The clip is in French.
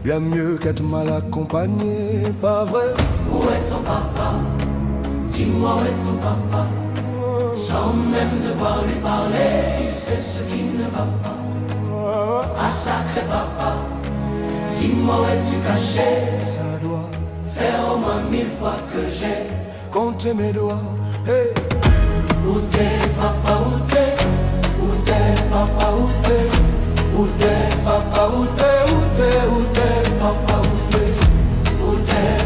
bien mieux qu'être mal accompagné, pas vrai? Où est ton papa? Dis-moi où est ton papa? Sans même devoir lui parler, il sait ce qui ne va pas. Ah sacré papa, dis-moi où es-tu caché? Ça doit faire au moins 1000 fois que j'ai compter mes doigts. Hey. Où t'es papa, où t'es?